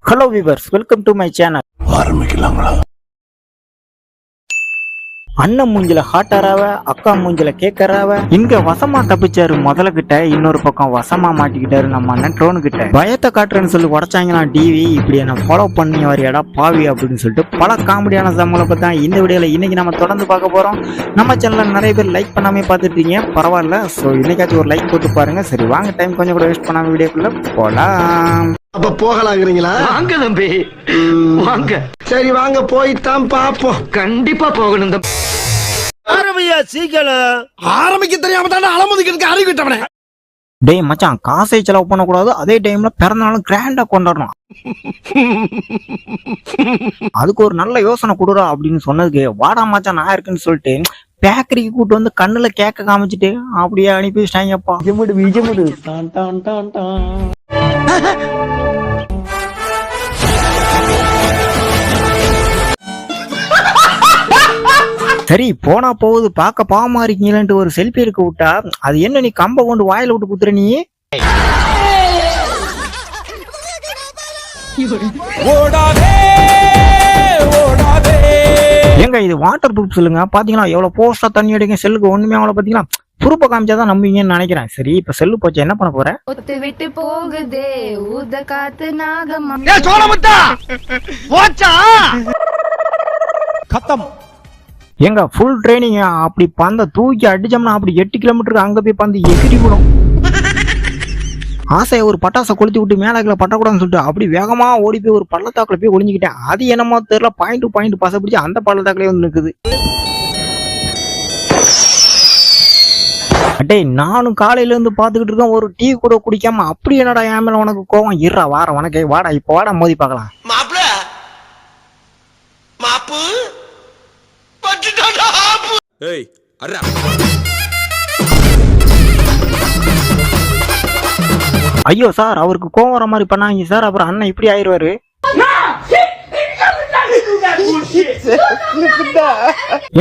Hello viewers, welcome to my channel. ஆரம்பிக்கலாங்களா? அண்ணன் மூஞ்சில ஹாட்டராவ, அக்கா மூஞ்சில கேக்கறாவ. இங்க வசமா தப்பிச்சாரு முதல்ல கிட்ட, இன்னொரு பக்கம் வசமா மாட்டிக்கிட்டாரு நம்ம அண்ணன் ட்ரோனு கிட்ட. பயத்தை காட்டுறேன்னு சொல்லி உடச்சாங்கன்னா டிவி, இப்படி என்ன ஃபாலோ பண்ணி வரையடா பாவி அப்படின்னு சொல்லிட்டு பல காமெடியான சம்பளம் பத்தி தான் இந்த வீடியோல இன்னைக்கு நம்ம தொடர்ந்து பார்க்க போறோம். நம்ம சேனல்ல நிறைய பேர் லைக் பண்ணாமே பார்த்துட்டு இருக்கீங்க, பரவாயில்ல. ஸோ இன்னைக்காச்சும் ஒரு லைக் போட்டு பாருங்க. சரி வாங்க, டைம் கொஞ்சம் கூட வேஸ்ட் பண்ணாம வீடியோக்குள்ள போலாம். அப்ப போகலாங்கிறீங்களா? வாங்க தம்பி வாங்க. சரி வாங்க, போய்தான் பாப்போம். கண்டிப்பா போகணும் தம்பி. ஆரம்பியா சீக்கிரம். ஆரம்பிக்க தெரியாம தானே அலமுதிக்கிறதுக்கு அறிவிட்டவனே. டேய் மச்சான், காசை செலவு பண்ணக்கூடாது, அதே டைம்ல பிறந்தநாளும் கிராண்டா கொண்டாடணும். அதுக்கு ஒரு நல்ல யோசனை கொடுறா அப்படின்னு சொன்னதுக்கு, வாடா மச்சான் நான் இருக்குன்னு சொல்லிட்டு பேக்கரிக்கு கூட்டு வந்து கண்ணுல கேக்க காமிச்சிட்டு அப்படியே அனுப்பி வச்சிட்டாங்கப்பா. விஜமுடு டான் டான் டான் டான். சரி போனா போகுது, பார்க்க பாவமா இருக்கீங்களேன்ட்டு ஒரு செல்ஃபி எடுக்க விட்டா, அது என்ன நீ கம்ப கொண்டு வாயில விட்டு குத்துற நீ? ஏங்க இது வாட்டர் ப்ரூஃப் சொல்லுங்க. பாத்தீங்களா எவ்வளவு போஸ்டா தண்ணி அடிக்க, செல்லுக்கு ஒண்ணுமே அவ்வளவு பாத்தீங்களா ப்ரூஃப காமிச்சாதான் நம்புவீங்கன்னு நினைக்கிறேன். சரி இப்ப செல்லு போச்சு, என்ன பண்ண போற? ஒத்து விட்டு போகுதே ஊத காத்து நாகம்மா. எங்க ஃபுல் ட்ரைனிங். அப்படி பந்த தூக்கி அடிச்சோம்னா அப்படி 8 கிலோமீட்டருக்கு அங்க போய் பந்து எகிரி விடும். ஆசையை ஒரு பட்டாசை கொளுத்தி விட்டு மேலாக்கில பட்டக்கூடாதுன்னு சொல்லிட்டு அப்படி வேகமா ஓடி போய் ஒரு பள்ளத்தாக்குல போய் ஒளிஞ்சுக்கிட்டேன். அது என்னமோ தெரியல, பாயிண்ட் பசை பிடிச்சி அந்த பள்ளத்தாக்குலயே வந்து நிக்குது. அட்டே நானும் காலையில இருந்து பாத்துக்கிட்டு இருக்கேன், ஒரு டீ கூட குடிக்காம. அப்படி என்னடா என் மேல உனக்கு கோவம்? இருறா வார உனக்கு, வாடா இப்ப வாடா மோதி பார்க்கலாம். ஐயோ சார், அவருக்கு கோவம் வர மாதிரி பண்ணாங்க சார், அப்புறம் அண்ணன் இப்படி ஆயிடுவாரு.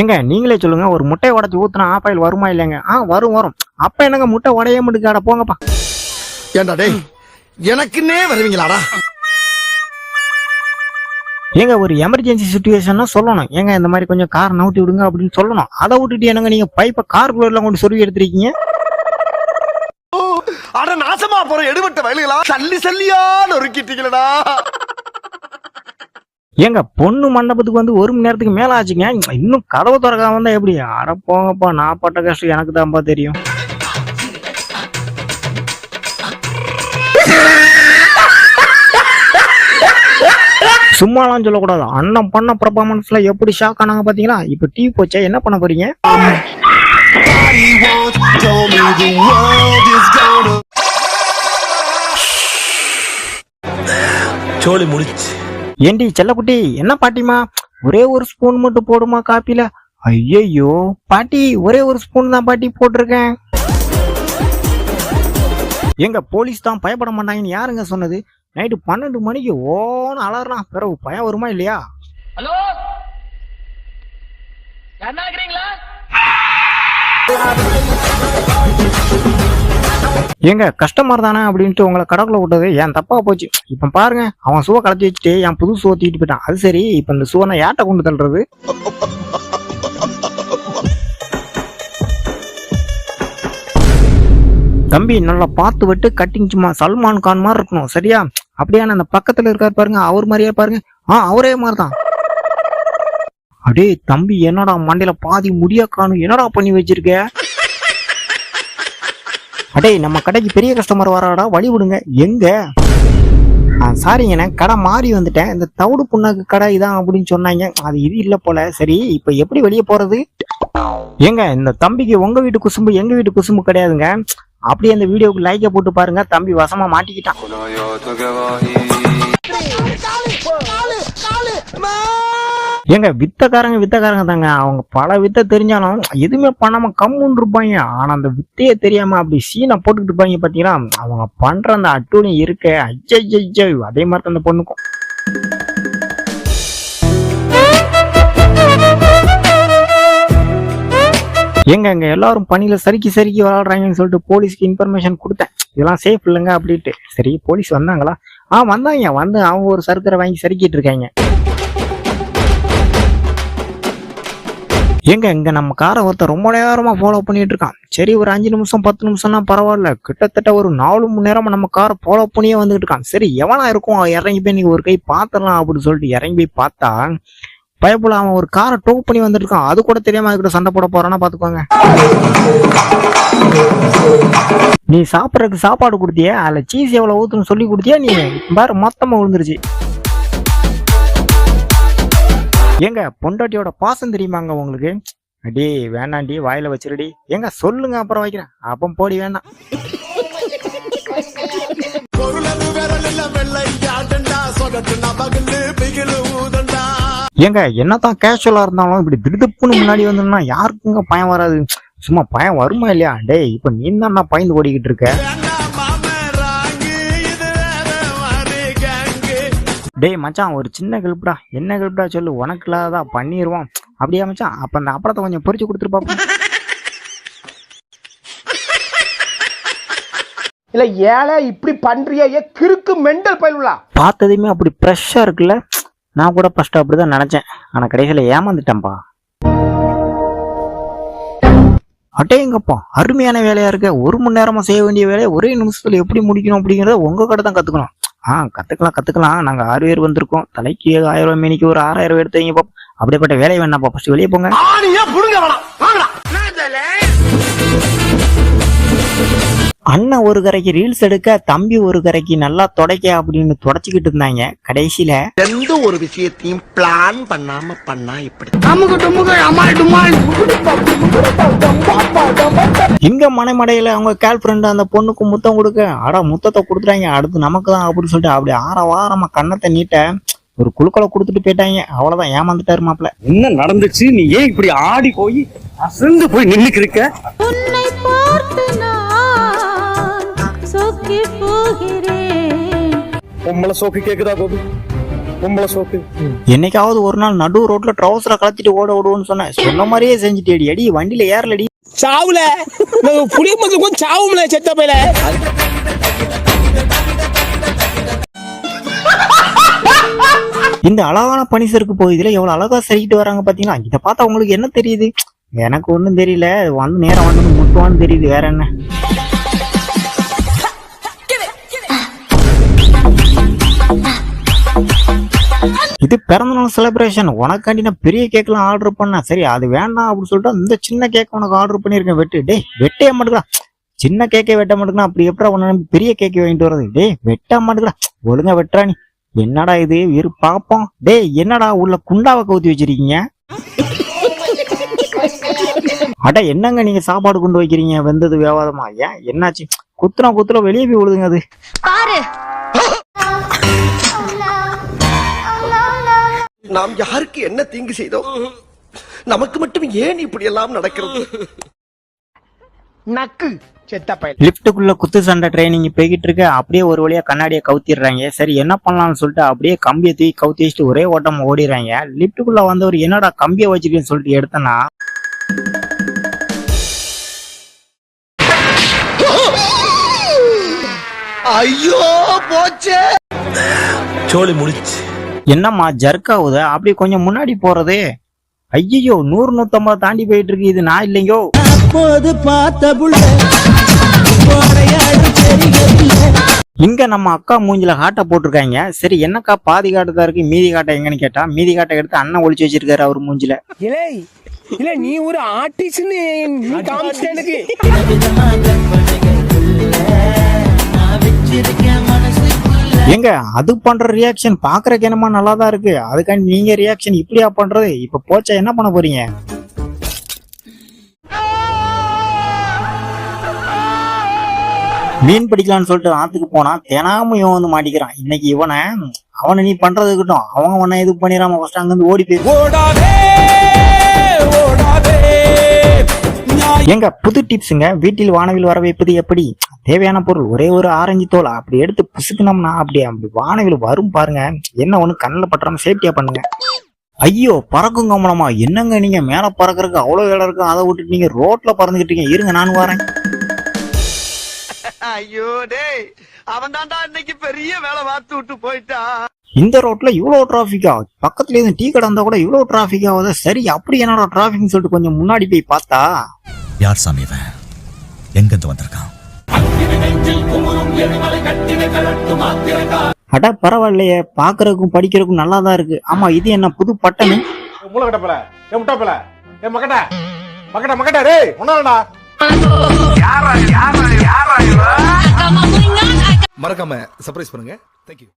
எங்க நீங்களே சொல்லுங்க, ஒரு முட்டையை உடைச்சு ஊத்துனா ஆப்பாயில் வருமா இல்லைங்க? வரும். அப்ப என்னங்க முட்டை உடைய மாட்டுக்காட போங்கப்பா. ஏண்டா டேய், எனக்குன்னே வருவீங்களாடா? ஏங்க ஒரு எமர்ஜென்சி சுச்சுவேஷன்னா சொல்லணும். ஏங்க இந்த மாதிரி கொஞ்சம் கார் நவுத்தி விடுங்க அப்படின்னு சொல்லணும். அதை விட்டுட்டு என்னங்க நீங்க பைப்பை காருக்குள்ள எல்லாம் கொண்டு சொருவி எடுத்திருக்கீங்க. அட நாசமா போற எடுபட்ட வயலுகளா, சல்லியா நொறுக்கிட்டீங்களடா. ஏங்க பொண்ணு மண்டபத்துக்கு வந்து 1 மணி நேரத்துக்கு மேல ஆச்சுங்க, இன்னும் கதவை திறக்காம வந்தா எப்படி? அட போங்கப்பா, நான் பட்ட கஷ்டம் எனக்கு தான்ப்பா தெரியும். சும்மாலாம் சொல்லக்கூடாது. அண்ணன் பண்ண பெர்ஃபார்மன்ஸ்ல எப்படி ஷாக் ஆனாங்க பாத்தீங்களா? இப்ப டீ போச்சா, என்ன பண்ண போறீங்க? சோலி முடிச்சு. ஏண்டி செல்லக்குட்டி, என்ன பாட்டிமா ஒரே ஒரு ஸ்பூன் மட்டும் போடுமா காப்பில? ஐயோ பாட்டி, ஒரே ஒரு ஸ்பூன் தான் பாட்டி போட்டிருக்கேன். எங்க போலீஸ் தான் பயப்பட மாட்டாங்கன்னு யாருங்க சொன்னது? நைட்டு 12 மணிக்கு ஓன்னு அலறலாம், பிறகு பயம் வருமா இல்லையா? ஹலோ என்ன ஆகுறீங்களா? ஏங்க கஸ்டமர் தானே அப்படின்ட்டு உங்களை கடவுள விட்டது ஏன் தப்பா போச்சு. இப்ப பாருங்க, அவன் சுவை கலத்தி வச்சுட்டு என் புது சுவை தூக்கிட்டு போயிட்டான். அது சரி, இப்ப இந்த சுவை நான் யார்ட்ட கொண்டு தள்ளுறது? தம்பி நல்லா பார்த்து விட்டு கட்டிங், சும்மா சல்மான் கான் மாதிரி இருக்கணும் சரியா? அப்படியான அந்த பக்கத்துல இருக்காரு பாருங்க, அவர் மாதிரியே பாருங்க. அவரே மாதிரிதான். அடே தம்பி, என்னடா மண்டையில பாதி முடியா காணும், என்னடா பண்ணி வச்சிருக்க? அடே நம்ம கடைக்கு பெரிய கஸ்டமர் வராடா, வழி விடுங்க. எங்க? சாரிங்கண்ணே, கடை மாறி வந்துட்டேன். இந்த தவிடு புண்ணாக்கு கடை இதான் அப்படின்னு சொன்னாங்க, அது இது இல்ல போல. சரி இப்ப எப்படி வெளியே போறது? ஏங்க இந்த தம்பிக்கு உங்க வீட்டு குசும்பு எங்க வீட்டு குசும்பு கிடையாதுங்க. அப்படியே அந்த வீடியோக்கு லைக்க போட்டு பாருங்க, தம்பி வசமா மாட்டிக்கிட்டான். ஏங்க வித்தக்காரங்க தாங்க. அவங்க பல வித்த தெரிஞ்சாலும் எதுவுமே பண்ணாம கம்முன்னு இருப்பாங்க. ஆனா அந்த வித்தையே தெரியாம அப்படி சீனை போட்டுக்கிட்டு இருப்பாங்க பாத்தீங்களா? அவங்க பண்ற அந்த அட்டூழியம் இருக்க, ஐயோ அதே மாதிரி அந்த பொண்ணுக்கும். எங்க இங்க எல்லாரும் பணியில சறுக்கி விளையாடுறாங்கன்னு சொல்லிட்டு போலீஸ்க்கு இன்ஃபர்மேஷன் கொடுத்தேன், இதெல்லாம் சேஃப் இல்லைங்க அப்படின்ட்டு. சரி போலீஸ் வந்தாங்களா? வந்தாங்க. வந்து அவங்க ஒரு சர்க்கரை வாங்கி சறுக்கிட்டு இருக்காங்க. எங்க இங்க நம்ம காரை ஒருத்தர் ரொம்ப நேரமா ஃபாலோ பண்ணிட்டு இருக்கான். சரி ஒரு 5 நிமிஷம் 10 நிமிஷம்னா பரவாயில்ல, கிட்டத்தட்ட ஒரு 4 மணி நேரமா நம்ம காரை ஃபாலோ பண்ணியே வந்துட்டு இருக்கான். சரி எவனா இருக்கும், இறங்கி போய் நீங்க ஒரு கை பாத்திரலாம் அப்படின்னு சொல்லிட்டு இறங்கி போய் பார்த்தா பயப்புல அவன் ஒரு காரை டோ பண்ணி வந்துட்டு இருக்கான். அது கூட தெரியாம அதுக்கிட்ட சண்டை போட போறான்னா பாத்துக்கோங்க. நீ சாப்பிடறதுக்கு சாப்பாடு கொடுத்திய, அதுல சீஸ் எவ்வளவு ஊத்துன்னு சொல்லி கொடுத்தியா, நீ பாரு மொத்தமா விழுந்துருச்சு. ஏங்க பொண்டாட்டியோட பாசம் தெரியுமாங்க உங்களுக்கு? அடி வேணாண்டி வாயில வச்சிருடி. ஏங்க சொல்லுங்க அப்புறம் வைக்கிறேன். அப்போ போடி வேணாம். ஏங்க என்னதான் கேஷுவலா இருந்தாலும் இப்படி திடுப்புன்னு முன்னாடி வந்தோம்னா யாருக்குங்க பயம் வராது? சும்மா பயம் வருமா இல்லையா? டேய் இப்ப நீ தான் பயந்து ஓடிக்கிட்டு இருக்க. டேய் மச்சான் ஒரு சின்ன கெல்ப்டா. என்ன கெல்ப்டா சொல்லு, உனக்கு இல்லாததா பண்ணிடுவோம். அப்படியா மச்சான்? அப்ப அந்த அப்பளத்தை கொஞ்சம் பொரிச்சு கொடுத்துட்டு பாப்போம். இல்ல ஏழை இப்படி பண்றியா? கிறுக்கு மெண்டல் பயிலுலா. பார்த்ததுமே அப்படி ஃப்ரெஷ்ஷா இருக்குல்ல. நான் கூட ஃபர்ஸ்ட் அப்படிதான் நினைச்சேன், ஆனா கடைசியில ஏமாந்துட்டேன்பா. அட்டேங்கப்பா அருமையான வேலையா இருக்க. 1 மணி நேரமா செய்ய வேண்டிய வேலையை ஒரே நிமிஷத்துல எப்படி முடிக்கணும் அப்படிங்கறத உங்க கடை தான் கத்துக்கணும். கத்துக்கலாம். நாங்க 6 பேர் வந்திருக்கோம். தலைக்கு 1000 ரூபாய், மீனிக்கு ஒரு 6000 எடுத்து வைங்க பாப்போம். அப்படிப்பட்ட வேலையை வேணாப்பா, ஃபர்ஸ்ட் வெளியே போங்க. அண்ணன் ஒரு கரைக்கு ரீல்ஸ் எடுக்க, தம்பி ஒரு கரைக்கு நல்லா தொடக்க அப்படின்னு தொடச்சிக்கிட்டு இருந்தாங்க. கடைசியில எந்த ஒரு விஷயத்தையும் பிளான் பண்ணாம பண்ணா இப்படி இங்க மனைமடையில அவங்க கேர்ள் ஃப்ரெண்ட் அந்த பொண்ணுக்கு முத்தம் கொடுக்க, முத்தத்தை கொடுத்துட்டாங்க. அடுத்து நமக்கு தான் அப்படின்னு சொல்லிட்டு அப்படி வாரமா கண்ணத்தை நீட்ட ஒரு குழுக்களை கொடுத்துட்டு போயிட்டாங்க. அவ்வளவுதான், ஏமாந்துட்டாரு மாப்பிள்ள. என்ன நடந்துச்சு? நீ ஏன் இப்படி ஆடி போய் அசந்து போய் நின்னுக்கு இருக்க? உன்னை பார்த்து நான் சொக்கி போகிறேன். பொம்பளை சோக்கு கேக்குதா கோபி? பொம்பளை சோக்கு. என்னைக்காவது ஒரு நாள் நடு ரோட்ல ட்ரௌசரை கலத்திட்டு ஓடுவோன்னு சொன்ன மாதிரியே செஞ்சுட்டேடி. அடி வண்டியில ஏறலடி. சாவுல புளிய மருந்து கொஞ்சம் சாவுல செத்த பையில. இந்த அழகான பனிசருக்கு போகுதுல எவ்வளவு அழகா சரிக்கிட்டு வராங்க பாத்தீங்களா? இத பார்த்தா உங்களுக்கு என்ன தெரியுது? எனக்கு ஒண்ணும் தெரியல. வந்து நேரம் வந்து முட்டுவான்னு தெரியுது, வேற என்ன. இது பிறந்தநாள் செலிப்ரேஷன். உனக்காண்டி நான் பெரிய கேக்லாம் ஆர்டர் பண்ணேன். சரி அது வேண்டாம் அப்படின்னு சொல்லிட்டு இந்த சின்ன கேக் உனக்கு ஆர்டர் பண்ணிருக்கேன். வெட்டு. டேய் வெட்டே மாட்டேங்கிறா. சின்ன கேக்கே வெட்ட மாட்டேங்கிறா. அப்படி எப்படி உன பெரிய கேக்கை வாங்கிட்டு வர்றது? டேய் வெட்ட மாட்டேங்கிறா. ஒழுங்கா வெட்டுறா நீ. என்னடா இது இரு பாப்போம். டேய் என்னடா உள்ள குண்டாவை கவுத்தி வச்சிருக்கீங்க? அட என்னங்க நீங்க சாப்பாடு கொண்டு வைக்கிறீங்க? வெந்தது வியாபாரமா? ஏன் என்னாச்சு? குத்துற வெளியே போய் விழுதுங்க. அது பாரு நாம் யாருக்கு என்ன தீங்கு செய்தோம்? நமக்கு மட்டும் ஏன் இப்படி எல்லாம் நடக்கிறது? நக்கு செத்த பையன். லிப்டுக்குள்ள குத்து சண்டை ட்ரைனிங் போய்கிட்டு இருக்க. அப்படியே ஒரு வழியா கண்ணாடியை கவுத்திடுறாங்க. சரி என்ன பண்ணலாம்னு சொல்லிட்டு அப்படியே கம்பியை தூக்கி கவுத்தி வச்சுட்டு ஒரே ஓட்டம் ஓடிடுறாங்க. லிப்டுக்குள்ள வந்தவர் என்னடா கம்பியை வச்சிருக்கேன்னு சொல்லிட்டு எடுத்தனா ஐயோ போச்சே. சோலி முடிச்சு. என்னம்மா ஜர்க் ஆகுது? அப்படியே கொஞ்சம் முன்னாடி போறது. ஐயோ 100-150 தாண்டி போயிட்டு இருக்கு. இது நான் இல்லையோ. இங்க நம்ம அக்கா மூஞ்சில காட்டை போட்டிருக்காங்க. சரி என்னக்கா பாதி காட்டுதான் இருக்கு, மீதி காட்டை எங்கன்னு கேட்டா மீதி காட்டை எடுத்து அண்ணன் ஒளிச்சு வச்சிருக்காரு அவர் மூஞ்சில. இல்ல நீ ஒரு ஆர்டிஸ்ட்னு எனக்கு. எங்க அது பண்ற ரியாக்ஷன் பாக்குறதுக்கு என்னமா நல்லாதான் இருக்கு. அதுக்காண்டி நீங்க ரியாக்ஷன் இப்படியா பண்றது? இப்ப போச்சா என்ன பண்ண போறீங்க? மீன் பிடிக்கலான்னு சொல்லிட்டு ஆத்துக்கு போனா தெனாம இவன் வந்து மாட்டிக்கிறான். இன்னைக்கு அவனை நீ பண்றது இருக்கட்டும், அவங்க உன்ன இது பண்ணிடாம ஃபர்ஸ்ட் அங்க இருந்து ஓடி போயிரு. எங்க புது டிப்ஸுங்க. வீட்டில் வானவில் வர வைப்பது எப்படி? தேவையான பொருள் ஒரே ஒரு ஆரஞ்சு தோல். அப்படி எடுத்து புசுக்கணும்னா அப்படி வானவில் வரும் பாருங்க. என்ன ஒண்ணு கண்ணில் பற்றாம சேஃப்டியா பண்ணுங்க. ஐயோ பறக்கும் கம்பளமா, என்னங்க நீங்க மேல பறக்கறதுக்கு அவ்வளவு இடம் இருக்கு, அதை விட்டுட்டு நீங்க ரோட்ல பறந்துகிட்டு இருக்கீங்க. இருங்க நான் வரேன். ஐயோ டேய், அவன் தான்டா இன்னைக்கு பெரிய வேலை பார்த்து விட்டு போயிட்டான். இந்த ரோட்ல இவ்வளவு டிராபிக்கா? பக்கத்துல இருந்து டீ கடை இருந்தா கூட இவ்வளவு டிராபிக் ஆகுது. சரி அப்படி என்னடா டிராபிக்னு சொல்லிட்டு கொஞ்சம் முன்னாடி போய் பார்த்தா, யார் சாமி இவன்? எங்கிருந்து வந்திருக்கான்? அட பரவாயில்லையே, பாக்குறதுக்கும் படிக்கிறதுக்கும் நல்லா தான் இருக்கு. ஆமா இது என்ன புது பட்டனு? மறக்காம சர்ப்ரைஸ் பண்ணுங்க. தேங்க்யூ.